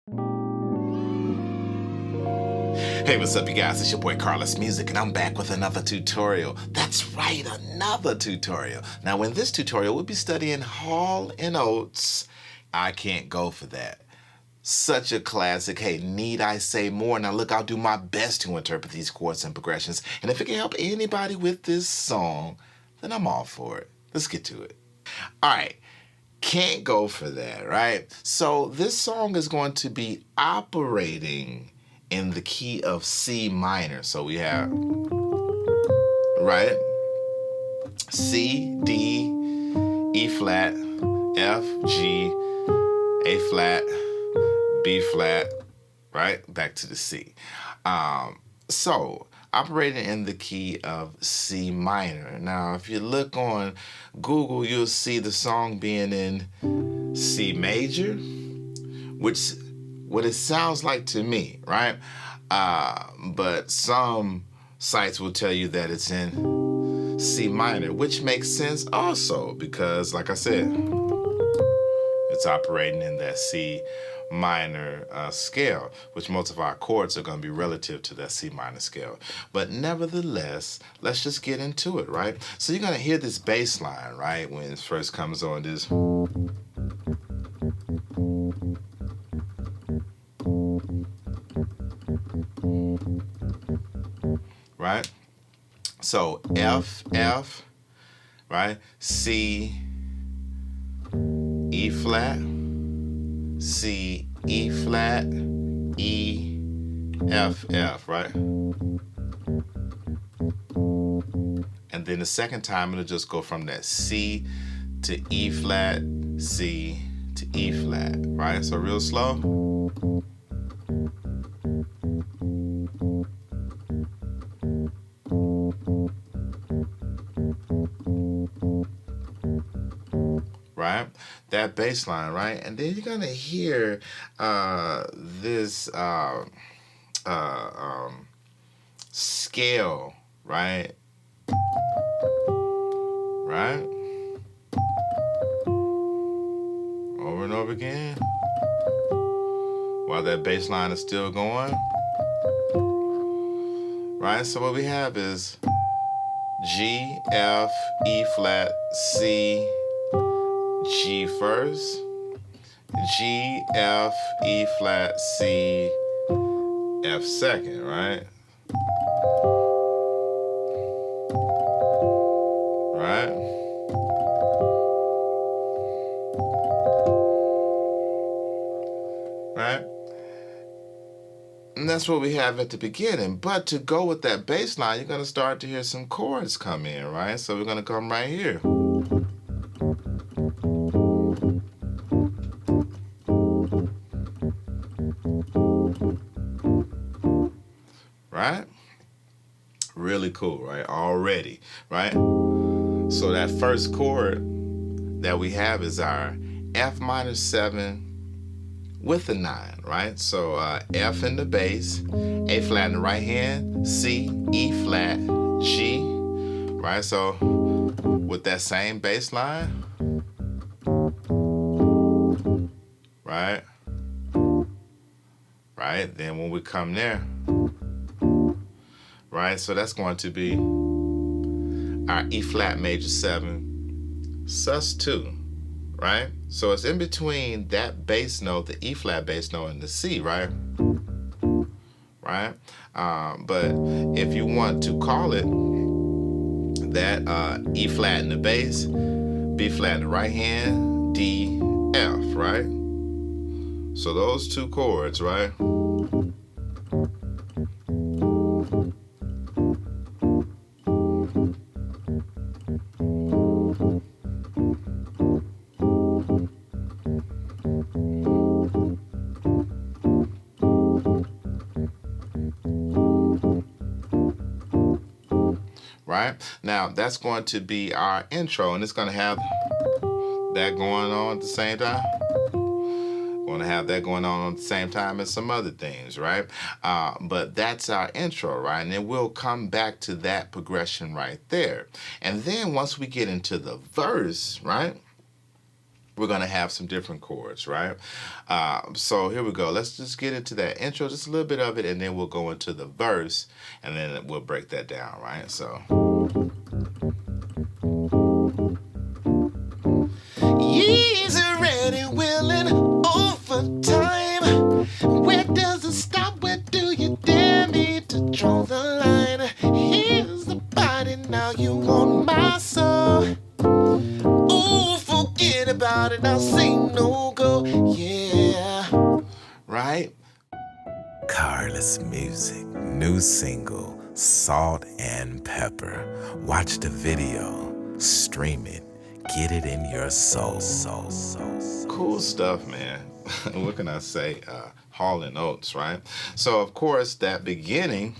Hey, what's up, you guys? It's your boy Carlos Music, and I'm back with another tutorial. That's right, another tutorial. Now, in this tutorial, we'll be studying Hall and Oates. I Can't Go For That. Such a classic. Hey, need I say more? Now, look, I'll do my best to interpret these chords and progressions, and if it can help anybody with this song, then I'm all for it. Let's get to it. All right. Can't go for that, right? So this song is going to be operating in the key of C minor. So we have, right? C, D, E flat, F, G, A flat, B flat, right? Back to the C. So operating in the key of C minor. Now, if you look on Google, you'll see the song being in C major, which what it sounds like to me, right? But some sites will tell you that it's in C minor, which makes sense also because, like I said, it's operating in that C minor scale, which most of our chords are going to be relative to that C minor scale. But nevertheless, let's just get into it, right? So you're going to hear this bass line, right, when it first comes on this. Right? So F, F, right? C, E flat, C, E flat, E, F, F, right? And then the second time it'll just go from that C to E flat, C to E flat, right? So real slow. Right? That bass line, right? And then you're gonna hear this scale, right? Right? Over and over again. While that bass line is still going. Right? So what we have is G, F, E flat, C, G first, G, F, E flat, C, F second, right? Right? Right? And that's what we have at the beginning. But to go with that bass line, you're going to start to hear some chords come in, right? So we're going to come right here. Right? Really cool, right? Already, right? So that first chord that we have is our F minor 7 with a 9, right? So F in the bass, A flat in the right hand, C, E flat, G, right? So with that same bass line, right? Right? Then when we come there, right? So that's going to be our E flat major 7, sus 2, right? So it's in between that bass note, the E flat bass note, and the C, right? Right? But if you want to call it that E flat in the bass, B flat in the right hand, D, F, right? So those two chords, right? Right? Now, that's going to be our intro, and it's going to have that going on at the same time. Going to have that going on at the same time as some other things, right? But that's our intro, right? And then we'll come back to that progression right there. And then once we get into the verse, right? we're going to have some different chords, right? So here we go. Let's just get into that intro, just a little bit of it, and then we'll go into the verse, and then we'll break that down, right? So. Easy, ready, willing, overtime. Where does it stop? Where do you dare me to draw the line? Here's the body, now you want my soul. Ooh, forget about it, I'll say no go, yeah. Right? Careless Music, new single, Salt and Pepper. Watch the video, stream it, get it in your soul. Cool stuff, man. What can I say? Hall and Oates, right? So, of course, that beginning,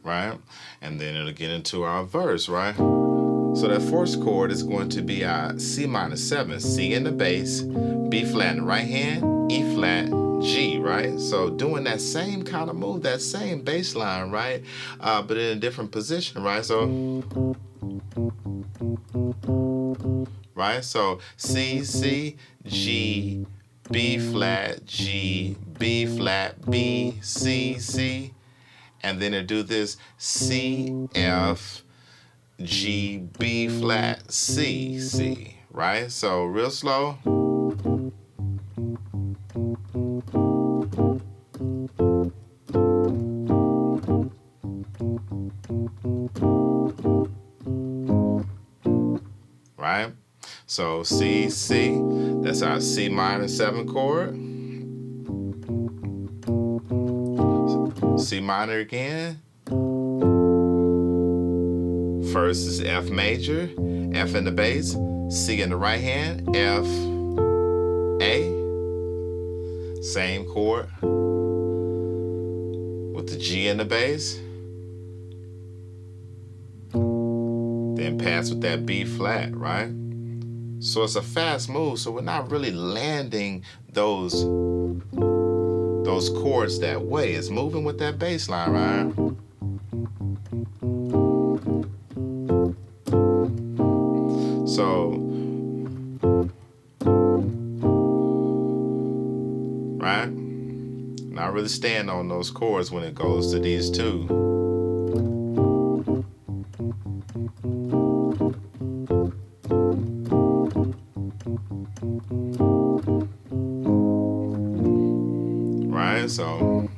right? And then it'll get into our verse, right? So that first chord is going to be our C minor 7, C in the bass, B flat in the right hand, E flat, G, right? So doing that same kind of move, that same bass line, right? But in a different position, right? So, right? So C, C, G, B flat, G, B flat, B, C, C. And then it do this C, F, G, B flat, C, C, right? So real slow. Right? So C, C, that's our C minor 7 chord. C minor again. First is F major, F in the bass, C in the right hand, F, A, same chord with the G in the bass, then pass with that B flat, right? So it's a fast move, so we're not really landing those chords that way. It's moving with that bass line, right? So, right? Not really staying on those chords when it goes to these two. Right? So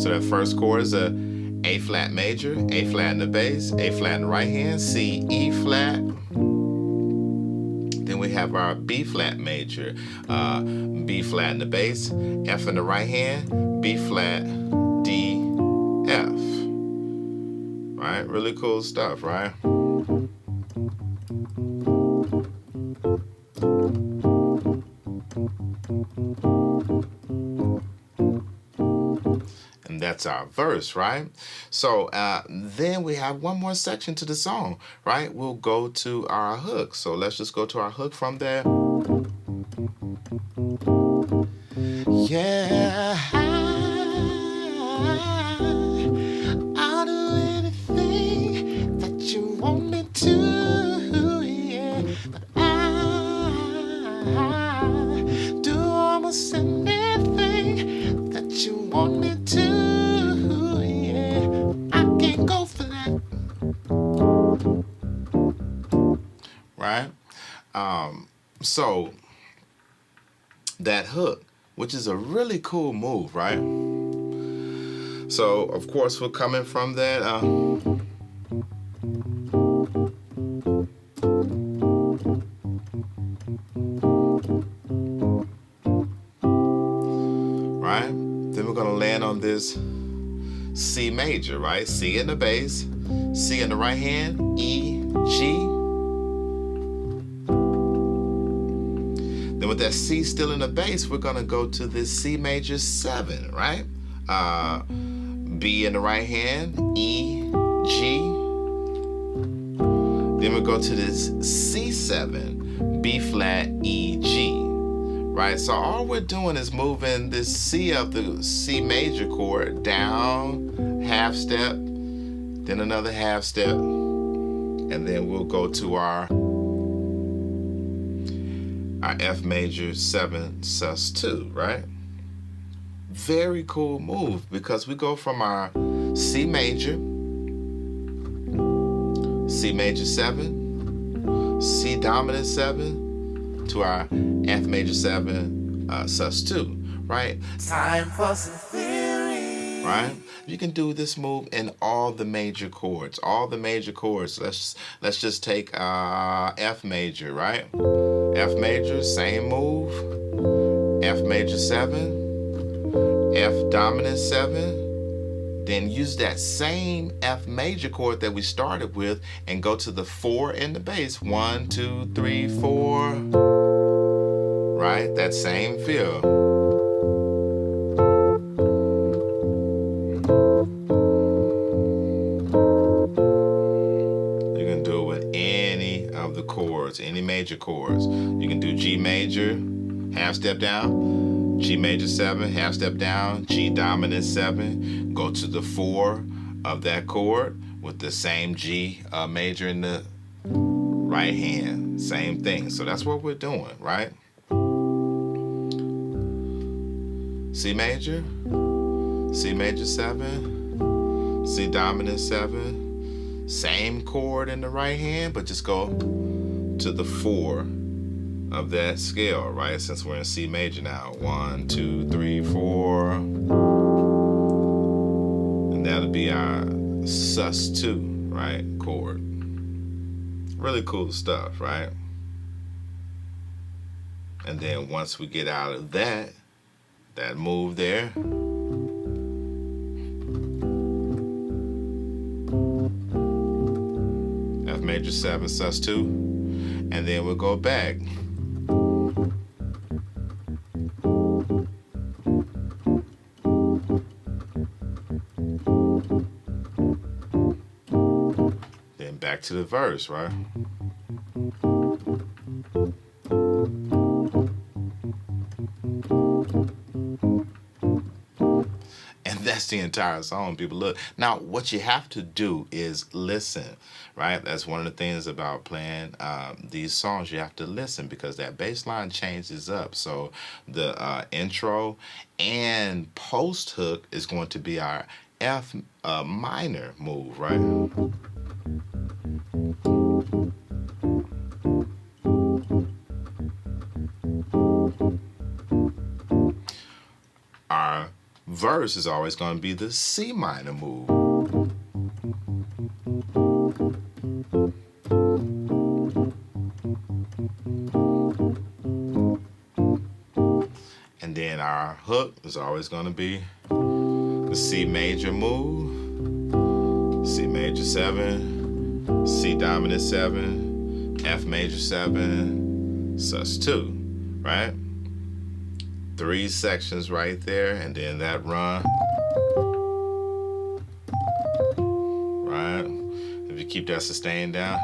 that first chord is a A flat major, A flat in the bass, A flat in the right hand, C, E flat. Then we have our B flat major, B flat in the bass, F in the right hand, B flat, D, F. Right? Really cool stuff, right? And that's our verse, right? So then we have one more section to the song, right? We'll go to our hook. So let's just go to our hook from there. Yeah, I'll do anything that you want me to, yeah. But I do almost anything that you want me to, yeah. I can't go for that. Right? So that hook, which is a really cool move, right? So, of course, we're coming from that. Right? Then we're going to land on this C major, right? C in the bass, C in the right hand, E, G. Then with that C still in the bass, we're going to go to this C major 7, right? B in the right hand, E, G. Then we go to this C7, B flat, E, G. Right? So all we're doing is moving this C of the C major chord down, half step, then another half step, and then we'll go to our F major 7 sus2, right? Very cool move, because we go from our C major 7, C dominant 7 to our F major 7 sus2, right? Time for some theory. Right? You can do this move in all the major chords. All the major chords. Let's just take F major, right? F major, same move. F major 7, F dominant 7. Then use that same F major chord that we started with and go to the 4 in the bass. 1, 2, 3, 4. Right? That same feel. You can do it with any of the chords, any major chords. You can do G major, half step down. G major 7, half step down, G dominant 7, go to the 4 of that chord with the same G major in the right hand, same thing. So that's what we're doing, right? C major 7, C dominant 7, same chord in the right hand, but just go to the 4 of that scale, right? Since we're in C major now. 1, 2, 3, 4. And that'll be our sus2, right? Chord. Really cool stuff, right? And then once we get out of that move there, F major 7 sus2, and then we'll go back. Then back to the verse, right? And that's the entire song, people. Look, now what you have to do is listen, right? That's one of the things about playing these songs. You have to listen, because that bass line changes up. So the intro and post hook is going to be our F minor move, right? Our verse is always going to be the C minor move. And then our hook is always going to be the C major move, C major 7, C dominant 7, F major 7, sus2, right? 3 sections right there, and then that run, right? If you keep that sustain down.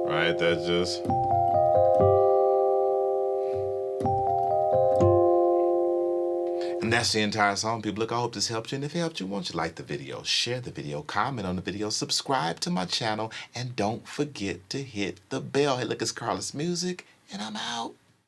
Right, that's just... And that's the entire song, people. Look, I hope this helped you. And if it helped you, won't you like the video, share the video, comment on the video, subscribe to my channel, and don't forget to hit the bell. Hey, look, it's Carlos Music, and I'm out.